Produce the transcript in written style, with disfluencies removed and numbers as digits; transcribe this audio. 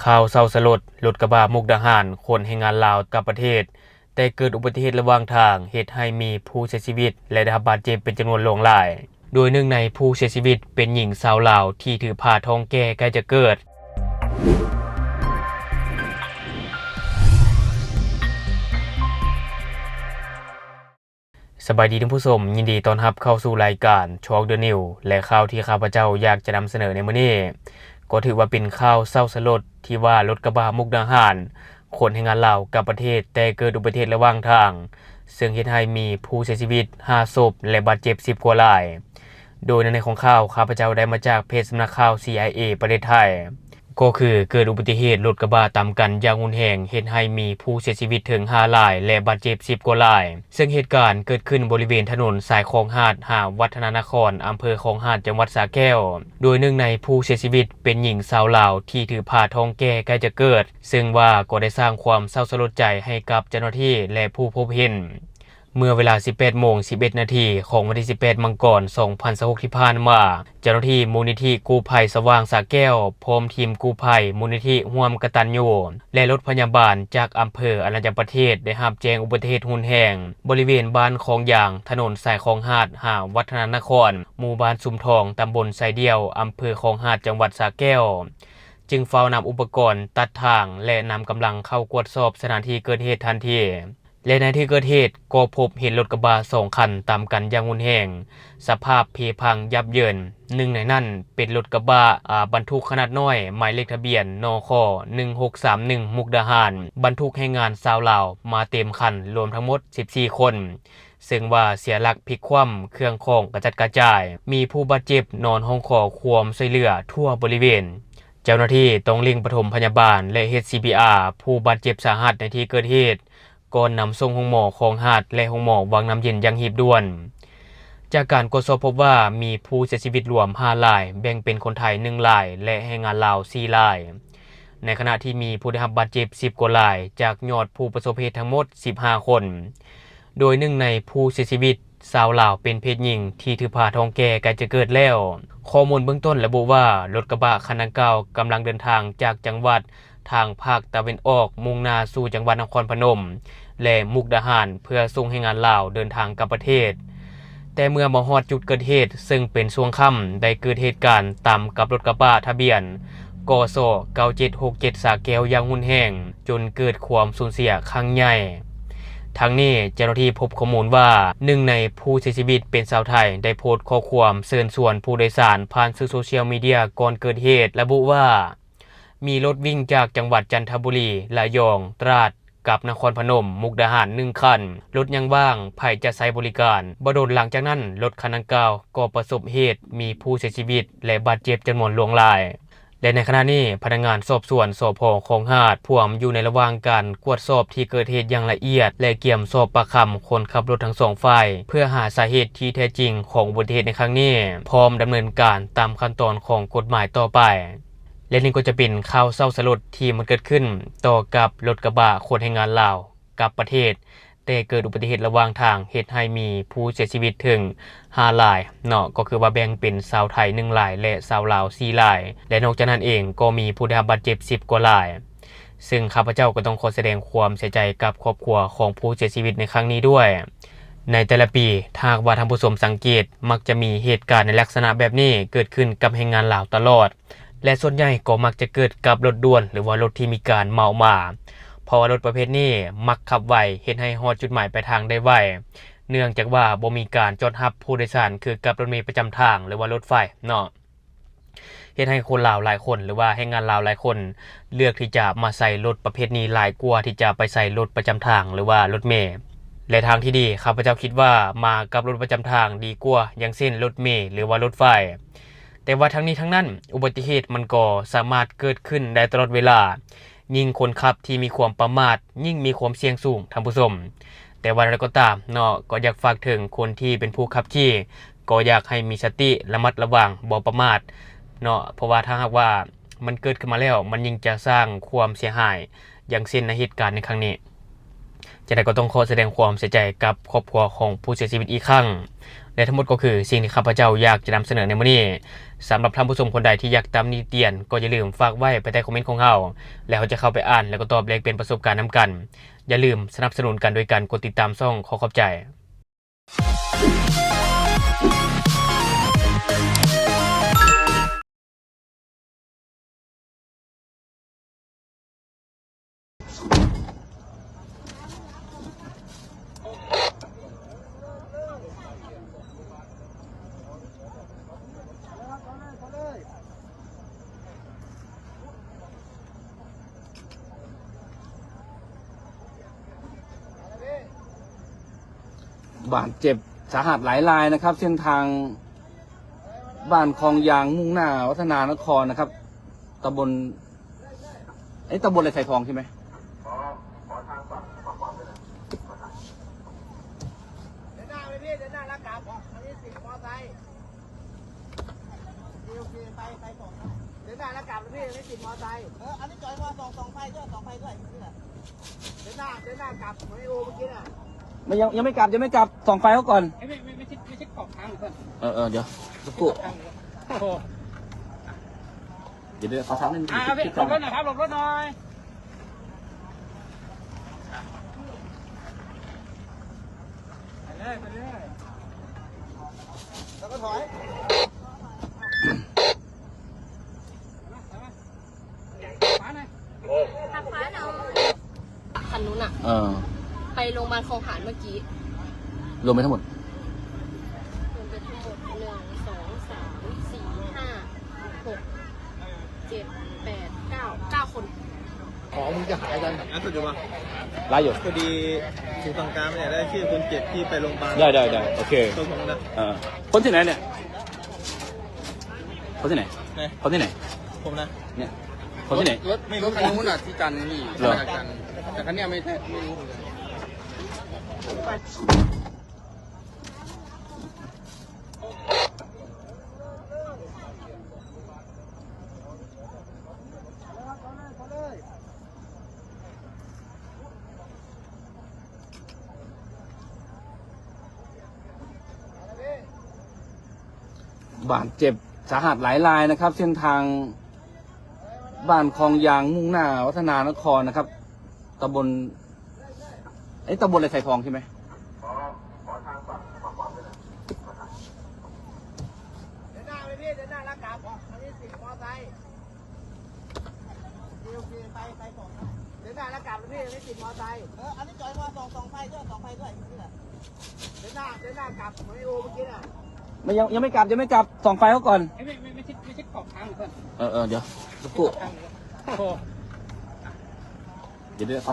ข่าวเศร้าสลดรถกระบะมุกดาหารขนแรงงานลาวกลับประเทศแต่เกิดอุบัติเหตุระหว่างทางเหตุให้มีผู้เสียชีวิตและได้รับบาดเจ็บเป็นจำนวนหลวงหลายโดยหนึ่งในผู้เสียชีวิตเป็นหญิงสาวลาวที่ถือผ้าท้องแก่ใกล้จะเกิดสบายดีท่านผู้ชมยินดีต้อนรับเข้าสู่รายการช็อคเดอะนิวและข่าวที่ข้าพเจ้าอยากจะนำเสนอในมื้อนี้ก็ถือว่าเป็นข่าวเศร้าสลดที่ว่ารถกระบะมุกดาหารขนแรงงานลาวกลับประเทศแต่เกิดอุบัติเหตุระหว่างทางซึ่งเฮ็ดให้มีผู้เสียชีวิต5ศพและบาดเจ็บ10กว่ารายโดยในของข่าวข้าพเจ้าได้มาจากเพจสำนักข่าว CIA ประเทศไทยก็คือเกิดอุบัติเหตุรถกระบะตามกันอย่างรุนแรงเฮ็ดให้มีผู้เสียชีวิตถึง5รายและบาดเจ็บ10กว่ารายซึ่งเหตุการณ์เกิดขึ้นบริเวณถนนสายคลองหาดวัฒนานครอำเภอคลองหาดจังหวัดสระแก้วโดยหนึ่งในผู้เสียชีวิตเป็นหญิงสาวลาวที่ถือผ้าท้องแก่ใกล้จะเกิดซึ่งว่าก็ได้สร้างความเศร้าสลดใจให้กับเจ้าหน้าที่และผู้พบเห็นเมื่อเวลา 18:11 น.ของวันที่ 18 มังกร 2026 ที่ผ่านมาเจ้าหน้าที่มูลนิธิกู้ภัยสว่างสระแก้วพร้อมทีมกู้ภัยมูลนิธิร่วมกตัญญูและรถพยาบาลจากอำเภออรัญญประเทศได้รับแจ้งอุบัติเหตุรุนแรงบริเวณบ้านคลองยางถนนสายคลองหาดวัฒนานครหมู่บ้านสุมทองตำบลไซเดียวอำเภอคลองหาดจังหวัดสระแก้วจึงเฝ้านำอุปกรณ์ตัดทางและนำกำลังเข้ากวดสอบสถานที่เกิดเหตุทันทีและในที่เกิดเหตุก็พบเห็นรถกระบะ2คันตามกันอย่างรุนแรงสภาพเพพังยับเยินหนึ่งในนั้นเป็นรถกระบะบรรทุกขนาดน้อยหมายเลขทะเบียนนค1631มุกดาหารบรรทุกแรงงานชาวลาวมาเต็มคันรวมทั้งหมด14คนซึ่งว่าเสียหลักพลิกคว่ำเครื่องของกระจัดกระจายมีผู้บาดเจ็บนอนห้องขอความช่วยเหลือทั่วบริเวณเจ้าหน้าที่ต้องเร่งปฐมพยาบาลและเฮ็ด CPR ผู้บาดเจ็บสาหัสในที่เกิดเหตุก่อนนำส่งโรงหมอของหาดและโรงหมอวังน้ำเย็นอย่างหีบด่วนจากการตรวจสอบพบว่ามีผู้เสียชีวิตรวม5รายแบ่งเป็นคนไทย1รายและแรงงานลาว4รายในขณะที่มีผู้ได้รับบาดเจ็บ10กว่ารายจากยอดผู้ประสบเหตุทั้งหมด15คนโดยหนึ่งในผู้เสียชีวิตชาวลาวเป็นเพศหญิงที่ถือผ้าท้องแก่ใกล้จะเกิดแล้วข้อมูลเบื้องต้นระบุว่ารถกระบะคันดังกล่าวกำลังเดินทางจากจังหวัดทางภาคตะวันออกมุ่งหน้าสู่จังหวัดนครพนมและมุกดาหารเพื่อส่งให้งานลาวเดินทางกลับประเทศแต่เมื่อมาฮอดจุดเกิดเหตุซึ่งเป็นช่วงค่ำได้เกิดเหตุการณ์ต่ำกับรถกระบะทะเบียนกส9767สระแก้วอย่างรุนแรงจนเกิดความสูญเสียครั้งใหญ่ทั้งนี้เจ้าหน้าที่พบข้อมูลว่าหนึ่งในผู้เสียชีวิตเป็นชาวไทยได้โพสต์ข้อความเชิญชวนผู้โดยสารผ่านสื่อโซเชียลมีเดียก่อนเกิดเหตุระบุว่ามีรถวิ่งจากจังหวัดจันทบุรีระยองตราดกับนครพนมมุกดาหาร1คันรถยังว่างไผจะใช้บริการบ่โดนหลังจากนั้นรถคันดังกล่าวก็ประสบเหตุมีผู้เสียชีวิตและบาดเจ็บจำนวนหลวงหลายและในขณะนี้พนักงานสอบสวนสพ.คลองหาดพวมอยู่ในระหว่างการตรวจสอบที่เกิดเหตุอย่างละเอียดและเกี่ยมสอบปากคำคนขับรถทั้ง2ฝ่ายเพื่อหาสาเหตุที่แท้จริงของอุบัติเหตุในครั้งนี้พร้อมดำเนินการตามขั้นตอนของกฎหมายต่อไปและนี่ก็จะเป็นข่าวเศร้าสลดที่มันเกิดขึ้นต่อกับรถกระบะขนแรงงานลาวกลับประเทศแต่เกิดอุบัติเหตุระหว่างทางเหตุให้มีผู้เสียชีวิตถึง5รายเนาะก็คือว่าแบ่งเป็นชาวไทย1รายและชาวลาว4รายและนอกจากนั้นเองก็มีผู้ได้รับบาดเจ็บ10กว่ารายซึ่งข้าพเจ้าก็ต้องขอแสดงความเสียใจกับครอบครัวของผู้เสียชีวิตในครั้งนี้ด้วยในแต่ละปีถ้าว่าท่านผู้ชมสังเกตมักจะมีเหตุการณ์ในลักษณะแบบนี้เกิดขึ้นกับแรงงานลาวตลอดและส่วนใหญ่ก็มักจะเกิดกับรถด่วนหรือว่ารถที่มีการเมามาเพราะว่ารถประเภทนี้มักขับไวเฮ็ดให้ฮอดจุดหมายปลายทางได้ไวเนื่องจากว่าบ่มีการจอดรับผู้โดยสารคือกับรถเมล์ประจำทางหรือว่ารถไฟเนาะเฮ็ดให้คนลาวหลายคนหรือว่าแรงงานลาวหลายคนเลือกที่จะมาใส่รถประเภทนี้หลายกว่าที่จะไปใส่รถประจำทางหรือว่ารถเมล์และทางที่ดีข้าพเจ้าคิดว่ามากับรถประจำทางดีกว่าอย่างเช่นรถเมล์หรือว่ารถไฟแต่ว่าทั้งนี้ทั้งนั้นอุบัติเหตุมันก็สามารถเกิดขึ้นได้ตลอดเวลายิ่งคนขับที่มีความประมาทยิ่งมีความเสี่ยงสูงท่านผู้ชมแต่ว่าอะไรก็ตามเนาะก็อยากฝากถึงคนที่เป็นผู้ขับขี่ก็อยากให้มีสติระมัดระวังบ่ประมาทเนาะเพราะว่าถ้าหากว่ามันเกิดขึ้นมาแล้วมันยิ่งจะสร้างความเสียหายอย่างเช่นในเหตุการณ์ในครั้งนี้จะได้ก็ต้องขอแสดงความเสียใจกับครอบครัวของผู้เสียชีวิตอีกครั้ง และทั้งหมดก็คือสิ่งที่ข้าพเจ้าอยากจะนำเสนอในมื้อนี้สำหรับท่านผู้ชมคนใดที่อยากตามนิเตียนก็อย่าลืมฝากไว้ไปใต้คอมเมนต์ของเราแล้วเราจะเข้าไปอ่านแล้วก็ตอบแลกเปลี่ยนประสบการณ์นำกันอย่าลืมสนับสนุนกันโดยการกดติดตามช่องขอขอบใจบาดเจ็บสาหัสหลายรายนะครับเส้นทางบ้านคลองยางมุ่งหน้าวัฒนานครนะครับตำบลอะไรไทยทองใช่ไหมเดินหน้าไปพี่เดินหน้าแล้วกลับอันนี้สิมอไซค์โอเคไปส่งเดินหน้าแล้วกลับพี่อันนี้สิมอไซค์อันนี้จอยมาส่งไฟด้วยนี่แหละเดินหน้ากลับไม่โอเมื่อกี้น่ะยังไม่กลับส่องไฟเขาก่อนไม่ใช่ขอบทางก่อนเดี๋ยวสักครู่เดี๋ยวขอทางนิดนึงพี่หลบรถหน่อยครับหลบรถหน่อยไปเลยแล้วก็ถอยขับฟ้าหน่อยคันนู้นอะไปโรงพยาบาลคลองหานเมื่อกี้รวมไปทั้งหมดรวมไปทั้งหมด1 2 3 4 5 6 7 8 9 คนของมึงจะหายกันสุดยอดไล่อยู่พอดีถึงตรงกลางเนี่ยได้ชื่อคนเจ็บที่ไปโรงพยาบาลได้โอเคตรงนั้นคนที่ไหนเนี่ยคนที่ไหนผมนะเนี่ยคนที่ไหนรถไม่รู้คันนู้นอ่ะที่จันนี่แต่คันนี้ไม่รู้บาดเจ็บสาหัสหลายรายนะครับเส้นทางบ้านคลองยางมุ่งหน้าวัฒนานครนะครับตำบลอะไรไทยทองใช่ไหมเดินหน้าไปพี่เดินหน้าแล้วกลับอันนี้สิมอไซค์โอเคไปส่งเดินหน้าแล้วกลับพี่อันนี้สิมอไซค์อันนี้จอยมาส่งไฟด้วยนี่แหละเดินหน้ากลับไม่โอเมื่อกี้น่ะยังไม่กลับส่องไฟเขาก่อนไม่ใช่ขอบทางก่อนเดี๋ยวสักครู่เดี๋ยว